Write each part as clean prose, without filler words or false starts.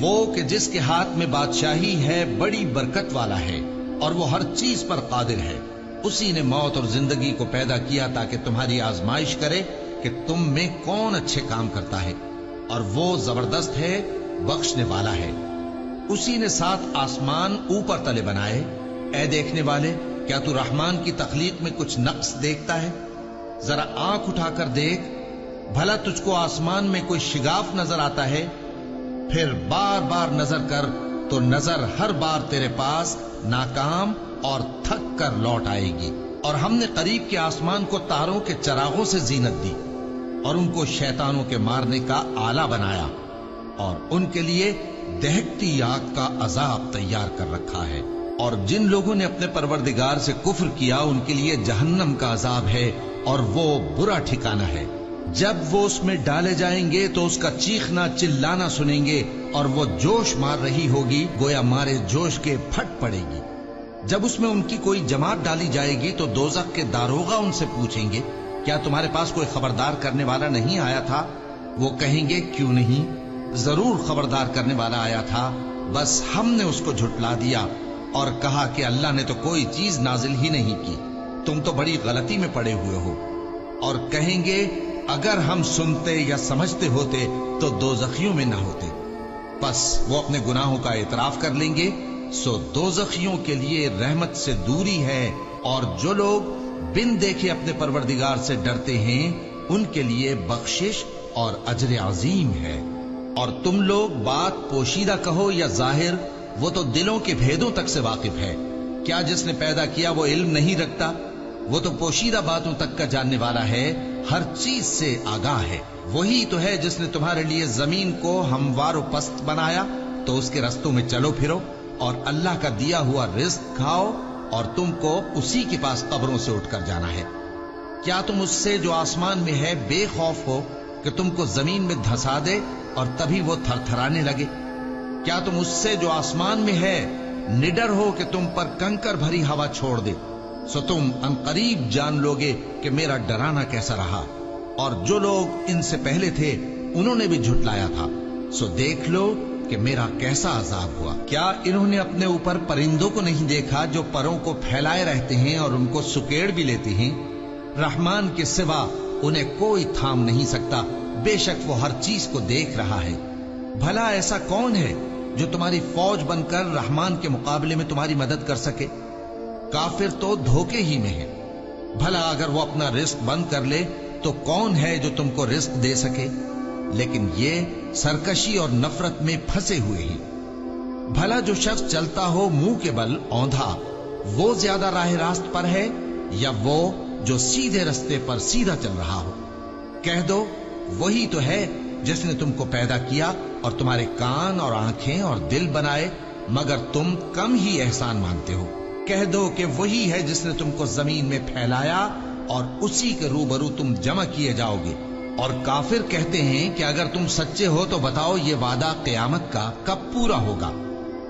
وہ کہ جس کے ہاتھ میں بادشاہی ہے بڑی برکت والا ہے اور وہ ہر چیز پر قادر ہے. اسی نے موت اور زندگی کو پیدا کیا تاکہ تمہاری آزمائش کرے کہ تم میں کون اچھے کام کرتا ہے، اور وہ زبردست ہے، بخشنے والا ہے. اسی نے 7 آسمان اوپر تلے بنائے. اے دیکھنے والے، کیا تو رحمان کی تخلیق میں کچھ نقص دیکھتا ہے؟ ذرا آنکھ اٹھا کر دیکھ، بھلا تجھ کو آسمان میں کوئی شگاف نظر آتا ہے؟ پھر بار بار نظر کر تو نظر ہر بار تیرے پاس ناکام اور تھک کر لوٹ آئے گی. اور ہم نے قریب کے آسمان کو تاروں کے چراغوں سے زینت دی اور ان کو شیطانوں کے مارنے کا آلہ بنایا، اور ان کے لیے دہکتی آگ کا عذاب تیار کر رکھا ہے. اور جن لوگوں نے اپنے پروردگار سے کفر کیا ان کے لیے جہنم کا عذاب ہے، اور وہ برا ٹھکانہ ہے. جب وہ اس میں ڈالے جائیں گے تو اس کا چیخنا چلانا سنیں گے، اور وہ جوش مار رہی ہوگی گویا مارے جوش کے پھٹ پڑے گی. جب اس میں ان کی کوئی جماعت ڈالی جائے گی تو دوزخ کے داروغہ ان سے پوچھیں گے، کیا تمہارے پاس کوئی خبردار کرنے والا نہیں آیا تھا؟ وہ کہیں گے، کیوں نہیں، ضرور خبردار کرنے والا آیا تھا، بس ہم نے اس کو جھٹلا دیا اور کہا کہ اللہ نے تو کوئی چیز نازل ہی نہیں کی، تم تو بڑی غلطی میں پڑے ہوئے ہو. اور کہیں گے، اگر ہم سنتے یا سمجھتے ہوتے تو دوزخیوں میں نہ ہوتے. پس وہ اپنے گناہوں کا اعتراف کر لیں گے، سو دوزخیوں کے لیے رحمت سے دوری ہے، اور جو لوگ بن دیکھے اپنے پروردگار سے ڈرتے ہیں ان کے لیے بخشش اور اجر عظیم ہے. اور تم لوگ بات پوشیدہ کہو یا ظاہر، وہ تو دلوں کے بھیدوں تک سے واقف ہے. کیا جس نے پیدا کیا وہ علم نہیں رکھتا؟ وہ تو پوشیدہ باتوں تک کا جاننے والا ہے، ہر چیز سے آگاہ ہے. وہی تو ہے جس نے تمہارے لیے زمین کو ہموار و پست بنایا تو اس کے رستوں میں چلو پھرو، اور اللہ کا دیا ہوا رزق کھاؤ، اور تم کو اسی کے پاس قبروں سے اٹھ کر جانا ہے. کیا تم اس سے جو آسمان میں ہے بے خوف ہو کہ تم کو زمین میں دھسا دے اور تبھی وہ تھر تھرانے لگے؟ کیا تم اس سے جو آسمان میں ہے نڈر ہو کہ تم پر کنکر بھری ہوا چھوڑ دے؟ سو تم عنقریب جان لوگے کہ میرا ڈرانا کیسا رہا. اور جو لوگ ان سے پہلے تھے انہوں نے بھی جھٹلایا تھا، سو دیکھ لو کہ میرا کیسا عذاب ہوا. کیا انہوں نے اپنے اوپر پرندوں کو نہیں دیکھا جو پروں کو پھیلائے رہتے ہیں اور ان کو سکیڑ بھی لیتے ہیں؟ رحمان کے سوا انہیں کوئی تھام نہیں سکتا، بے شک وہ ہر چیز کو دیکھ رہا ہے. بھلا ایسا کون ہے جو تمہاری فوج بن کر رحمان کے مقابلے میں تمہاری مدد کر سکے؟ کافر تو دھوکے ہی میں ہے. بھلا اگر وہ اپنا رزق بند کر لے تو کون ہے جو تم کو رزق دے سکے؟ لیکن یہ سرکشی اور نفرت میں پھنسے ہوئے ہیں. بھلا جو شخص چلتا ہو منہ کے بل اوندھا، وہ زیادہ راہ راست پر ہے یا وہ جو سیدھے رستے پر سیدھا چل رہا ہو؟ کہہ دو، وہی تو ہے جس نے تم کو پیدا کیا اور تمہارے کان اور آنکھیں اور دل بنائے، مگر تم کم ہی احسان مانتے ہو. کہہ دو کہ وہی ہے جس نے تم کو زمین میں پھیلایا اور اسی کے روبرو تم جمع کیے جاؤ گے. اور کافر کہتے ہیں کہ اگر تم سچے ہو تو بتاؤ یہ وعدہ قیامت کا کب پورا ہوگا؟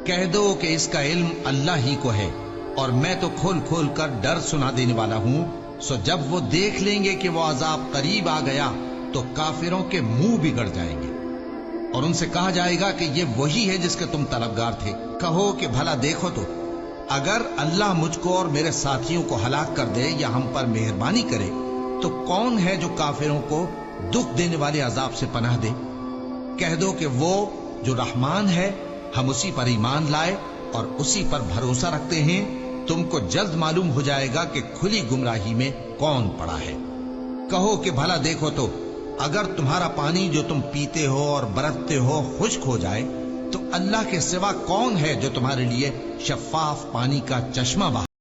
کہہ دو کہ اس کا علم اللہ ہی کو ہے، اور میں تو کھول کھول کر ڈر سنا دینے والا ہوں. سو جب وہ دیکھ لیں گے کہ وہ عذاب قریب آ گیا تو کافروں کے منہ بگڑ جائیں گے، اور ان سے کہا جائے گا کہ یہ وہی ہے جس کے تم طلبگار تھے. کہو کہ بھلا دیکھو تو، اگر اللہ مجھ کو اور میرے ساتھیوں کو ہلاک کر دے یا ہم پر مہربانی کرے تو کون ہے جو کافروں کو دکھ دینے والے عذاب سے پناہ دے؟ کہہ دو کہ وہ جو رحمان ہے، ہم اسی پر ایمان لائے اور اسی پر بھروسہ رکھتے ہیں. تم کو جلد معلوم ہو جائے گا کہ کھلی گمراہی میں کون پڑا ہے. کہو کہ بھلا دیکھو تو، اگر تمہارا پانی جو تم پیتے ہو اور برتتے ہو خشک ہو جائے تو اللہ کے سوا کون ہے جو تمہارے لیے شفاف پانی کا چشمہ بہائے؟